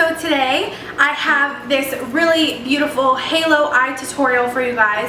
So today I have this really beautiful halo eye tutorial for you guys.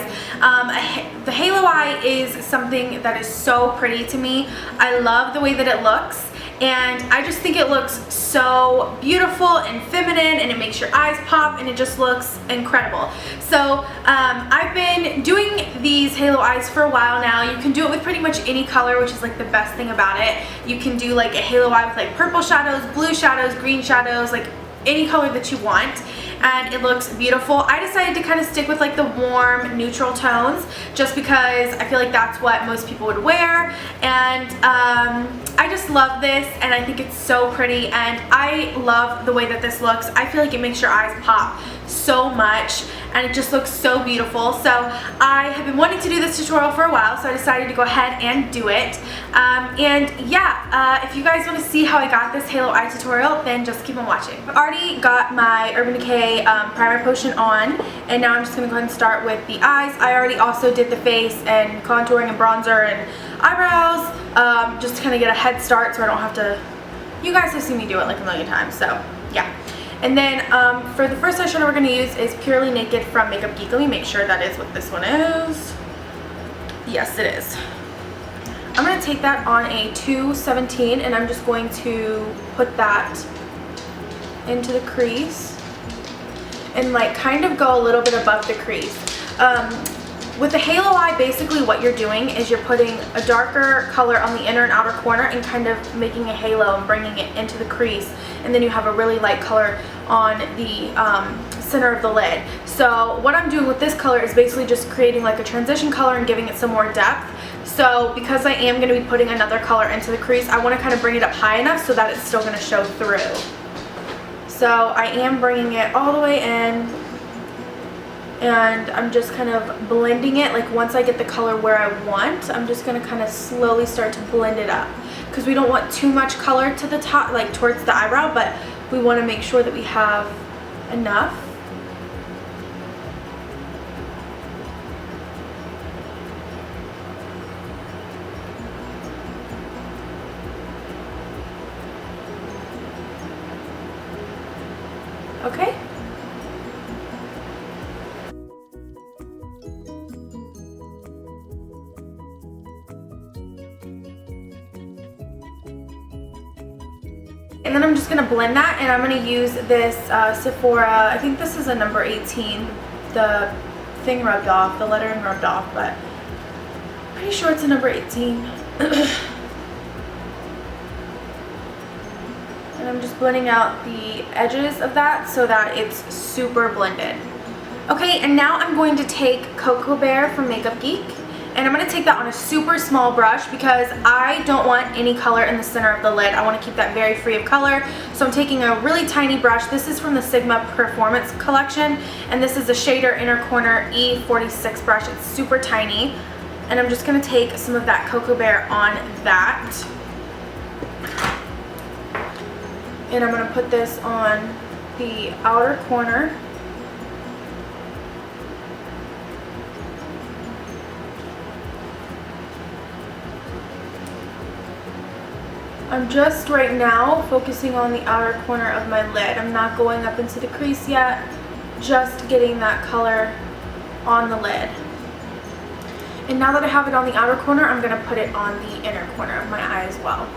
The halo eye is something that is so pretty to me. I love the way that it looks, and I just think it looks so beautiful and feminine, and it makes your eyes pop, and it just looks incredible. So I've been doing these halo eyes for a while now. You can do it with pretty much any color, which is like the best thing about it. You can do like a halo eye with like purple shadows, blue shadows, green shadows, like any color that you want, and it looks beautiful. I decided to kind of stick with like the warm neutral tones just because I feel like that's what most people would wear, and I just love this, and I think it's so pretty, and I love the way that this looks. I feel like it makes your eyes pop so much, and it just looks so beautiful. So I have been wanting to do this tutorial for a while, so I decided to go ahead and do it. And yeah, if you guys want to see how I got this halo eye tutorial, then just keep on watching. I've already got my Urban Decay primer potion on, and now I'm just going to go ahead and start with the eyes. I already also did the face and contouring and bronzer and eyebrows, just to kind of get a head start so I don't have to, you guys have seen me do it like a million times, so yeah. And then for the first eyeshadow we're going to use is Purely Naked from Makeup Geek. Let me make sure that is what this one is. Yes, it is. I'm going to take that on a 217, and I'm just going to put that into the crease and like kind of go a little bit above the crease. With the halo eye, basically what you're doing is you're putting a darker color on the inner and outer corner and kind of making a halo and bringing it into the crease, and then you have a really light color on the center of the lid. So what I'm doing with this color is basically just creating like a transition color and giving it some more depth. So because I am going to be putting another color into the crease, I want to kind of bring it up high enough so that it's still going to show through. So I am bringing it all the way in, and I'm just kind of blending it. Like once I get the color where I want, I'm just going to kind of slowly start to blend it up, because we don't want too much color to the top, like towards the eyebrow, but we want to make sure that we have enough. Okay. And then I'm just going to blend that, and I'm going to use this Sephora, I think this is a number 18, the thing rubbed off, the lettering rubbed off, but I'm pretty sure it's a number 18. And I'm just blending out the edges of that so that it's super blended. Okay, and now I'm going to take Cocoa Bear from Makeup Geek, and I'm going to take that on a super small brush because I don't want any color in the center of the lid. I want to keep that very free of color. So I'm taking a really tiny brush. This is from the Sigma Performance collection, and this is the shader inner corner E46 brush. It's super tiny, and I'm just going to take some of that Cocoa Bear on that. And I'm going to put this on the outer corner. I'm just right now focusing on the outer corner of my lid. I'm not going up into the crease yet, just getting that color on the lid. And now that I have it on the outer corner, I'm going to put it on the inner corner of my eye as well.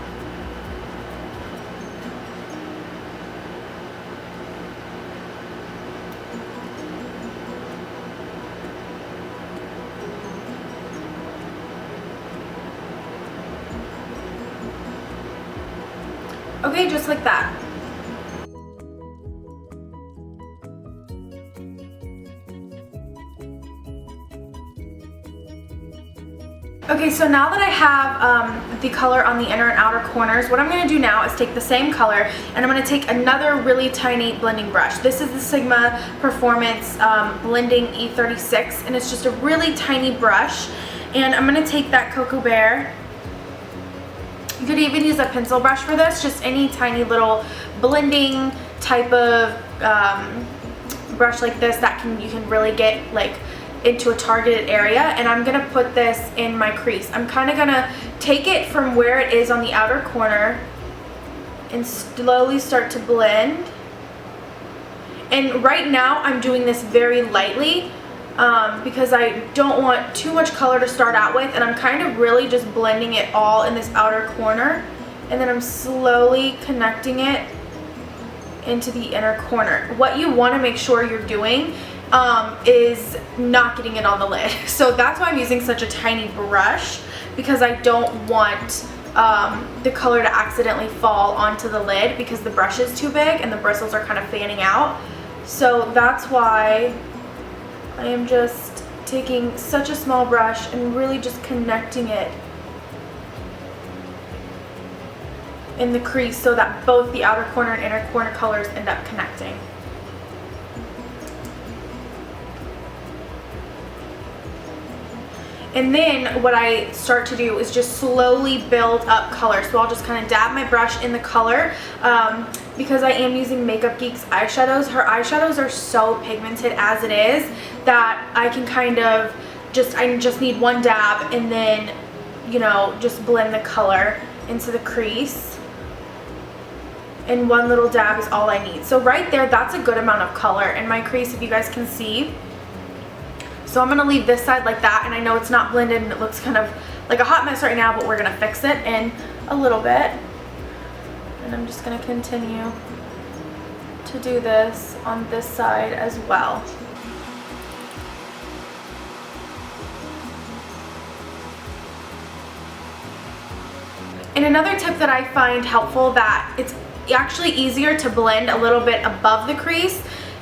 Okay, just like that. Okay, so now that I have the color on the inner and outer corners, what I'm going to do now is take the same color, and I'm going to take another really tiny blending brush. This is the Sigma Performance Blending E36, and it's just a really tiny brush. And I'm going to take that Cocoa Bear. You could even use a pencil brush for this, just any tiny little blending type of brush like this that you can really get like into a targeted area. And I'm gonna put this in my crease. I'm kind of gonna take it from where it is on the outer corner and slowly start to blend And right now I'm doing this very lightly because I don't want too much color to start out with, and I'm kind of really just blending it all in this outer corner, and then I'm slowly connecting it into the inner corner. What you want to make sure you're doing is not getting it on the lid. So that's why I'm using such a tiny brush, because I don't want the color to accidentally fall onto the lid because the brush is too big and the bristles are kind of fanning out. So that's why I am just taking such a small brush and really just connecting it in the crease so that both the outer corner and inner corner colors end up connecting. And then what I start to do is just slowly build up color. So I'll just kind of dab my brush in the color because I am using Makeup Geek's eyeshadows. Her eyeshadows are so pigmented as it is that I can kind of I just need one dab and then, you know, just blend the color into the crease. And one little dab is all I need. So right there, that's a good amount of color in my crease, if you guys can see. So I'm going to leave this side like that, and I know it's not blended and it looks kind of like a hot mess right now, but we're going to fix it in a little bit. And I'm just going to continue to do this on this side as well. And another tip that I find helpful, that it's actually easier to blend a little bit above the crease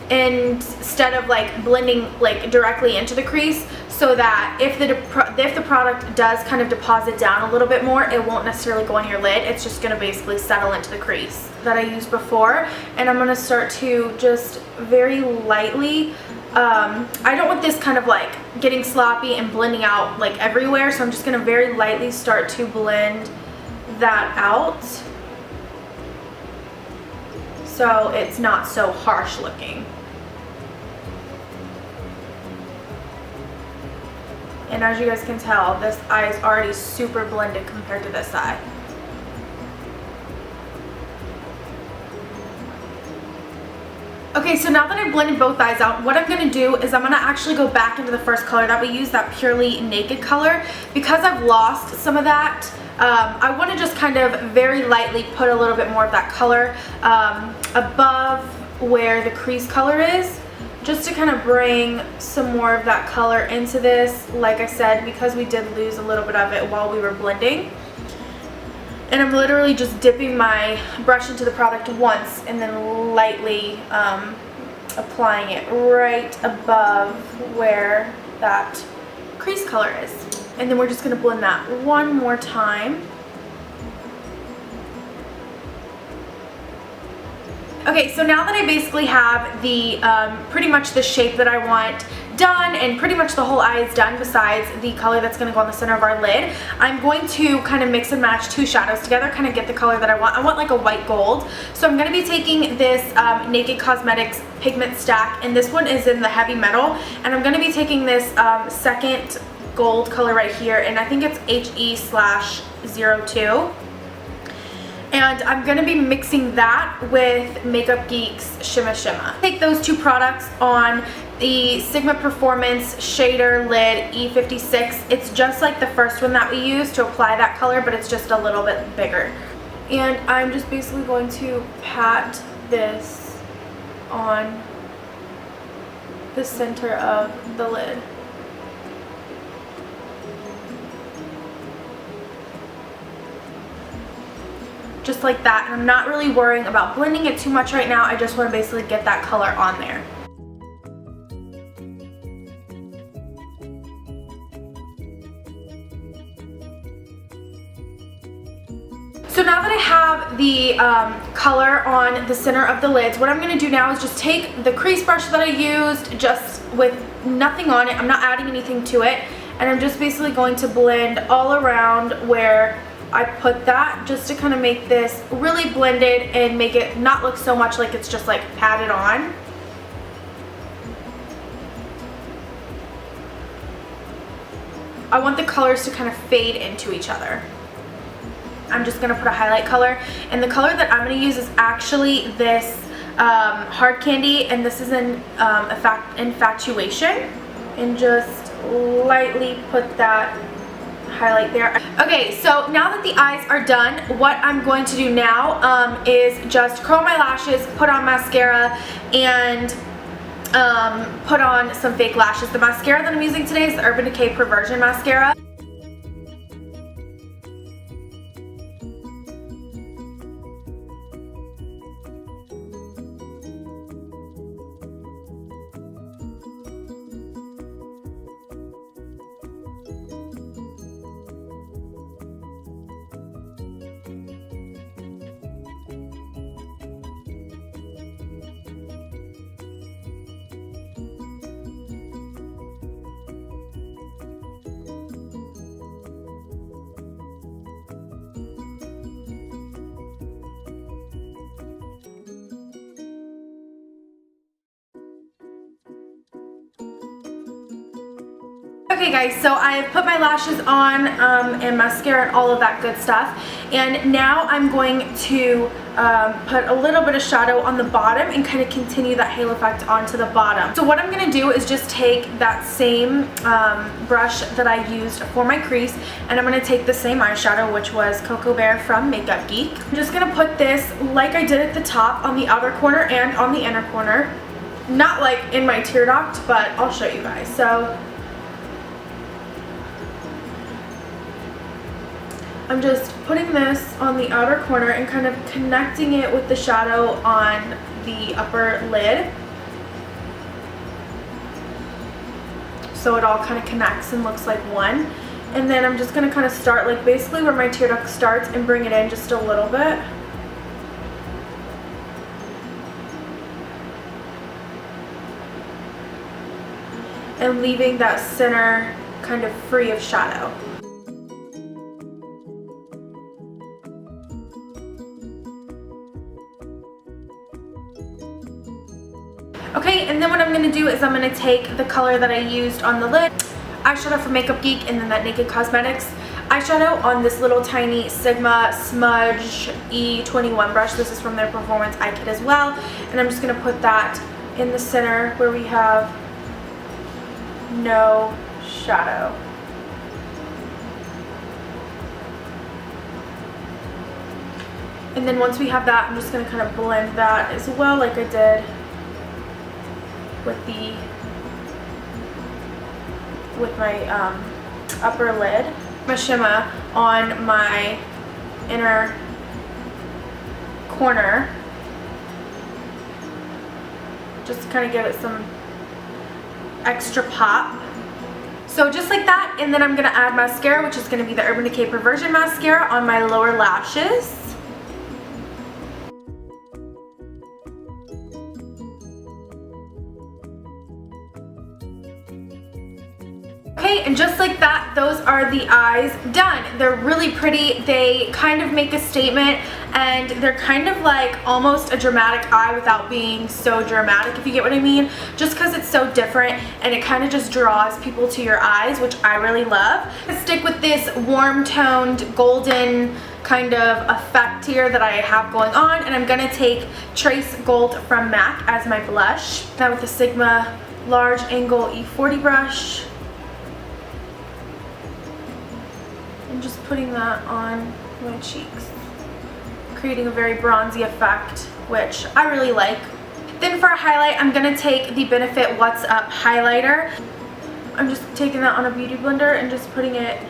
instead of like blending like directly into the crease, so that if the product does kind of deposit down a little bit more, it won't necessarily go on your lid. It's just going to basically settle into the crease that I used before. And I'm going to start to just very lightly, I don't want this kind of like getting sloppy and blending out like everywhere, so I'm just going to very lightly start to blend that out so it's not so harsh looking. And as you guys can tell, this eye is already super blended compared to this eye. Okay, so now that I've blended both eyes out, what I'm going to do is I'm going to actually go back into the first color that we used, that Purely Naked color. Because I've lost some of that, I want to just kind of very lightly put a little bit more of that color above where the crease color is, just to kind of bring some more of that color into this, like I said, because we did lose a little bit of it while we were blending. And I'm literally just dipping my brush into the product once and then lightly applying it right above where that crease color is. And then we're just going to blend that one more time. Okay, so now that I basically have the pretty much the shape that I want done, and pretty much the whole eye is done besides the color that's going to go on the center of our lid, I'm going to kind of mix and match two shadows together, kind of get the color that I want. I want like a white gold. So I'm going to be taking this Naked Cosmetics pigment stack, and this one is in the heavy metal, and I'm going to be taking this second gold color right here, and I think it's HE/02. And I'm going to be mixing that with Makeup Geek's Shimma Shimma. Take those two products on the Sigma Performance Shader Lid E56. It's just like the first one that we used to apply that color, but it's just a little bit bigger. And I'm just basically going to pat this on the center of the lid. Just like that, and I'm not really worrying about blending it too much right now. I just want to basically get that color on there. So now that I have the color on the center of the lids, what I'm going to do now is just take the crease brush that I used, just with nothing on it. I'm not adding anything to it, and I'm just basically going to blend all around where I put that, just to kind of make this really blended and make it not look so much like it's just like patted on. I want the colors to kind of fade into each other. I'm just going to put a highlight color, and the color that I'm going to use is actually this Hard Candy, and this is in Infatuation, and just lightly put that highlight there. Okay, so now that the eyes are done, what I'm going to do now is just curl my lashes, put on mascara, and put on some fake lashes. The mascara that I'm using today is the Urban Decay Perversion Mascara. Okay guys, so I've put my lashes on and mascara and all of that good stuff, and now I'm going to put a little bit of shadow on the bottom and kind of continue that halo effect onto the bottom. So what I'm going to do is just take that same brush that I used for my crease, and I'm going to take the same eyeshadow, which was Cocoa Bear from Makeup Geek. I'm just going to put this like I did at the top on the outer corner and on the inner corner. Not like in my tear duct, but I'll show you guys. So I'm just putting this on the outer corner and kind of connecting it with the shadow on the upper lid, so it all kind of connects and looks like one. And then I'm just going to kind of start like basically where my tear duct starts and bring it in just a little bit. And leaving that center kind of free of shadow. Okay, and then what I'm going to do is I'm going to take the color that I used on the lid, eyeshadow from Makeup Geek, and then that Naked Cosmetics eyeshadow on this little tiny Sigma Smudge E21 brush. This is from their Performance Eye Kit as well. And I'm just going to put that in the center where we have no shadow. And then once we have that, I'm just going to kind of blend that as well like I did with my upper lid. My shimmer on my inner corner, just to kind of give it some extra pop. So just like that, and then I'm going to add mascara, which is going to be the Urban Decay Perversion Mascara on my lower lashes. Okay, and just like that, those are the eyes done. They're really pretty. They kind of make a statement, and they're kind of like almost a dramatic eye without being so dramatic, if you get what I mean. Just because it's so different, and it kind of just draws people to your eyes, which I really love. I stick with this warm-toned golden kind of effect here that I have going on, and I'm gonna take Trace Gold from MAC as my blush. Now with the Sigma Large Angle E40 brush. And just putting that on my cheeks, creating a very bronzy effect, which I really like. Then for a highlight, I'm going to take the Benefit What's Up highlighter. I'm just taking that on a beauty blender and just putting it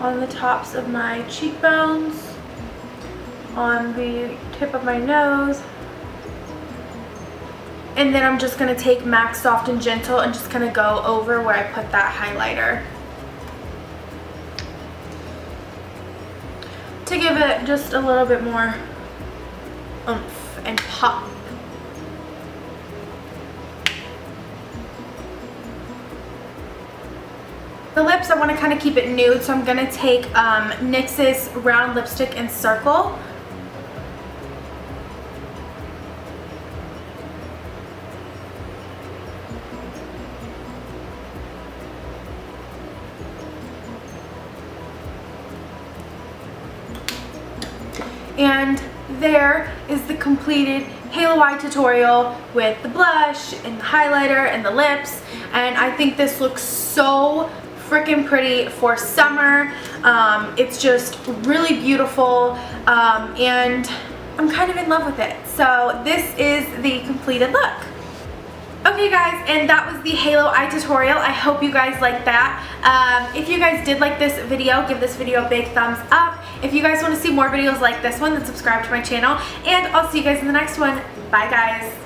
on the tops of my cheekbones, on the tip of my nose. And then I'm just going to take MAC Soft and Gentle and just kind of go over where I put that highlighter, to give it just a little bit more oomph and pop. The lips, I want to kind of keep it nude, so I'm going to take NYX's Round Lipstick in Circle. And there is the completed halo eye tutorial with the blush and the highlighter and the lips, and I think this looks so freaking pretty for summer. It's just really beautiful, and I'm kind of in love with it. So this is the completed look. Okay guys, and that was the halo eye tutorial. I hope you guys liked that. If you guys did like this video, give this video a big thumbs up. If you guys want to see more videos like this one, then subscribe to my channel, and I'll see you guys in the next one. Bye guys.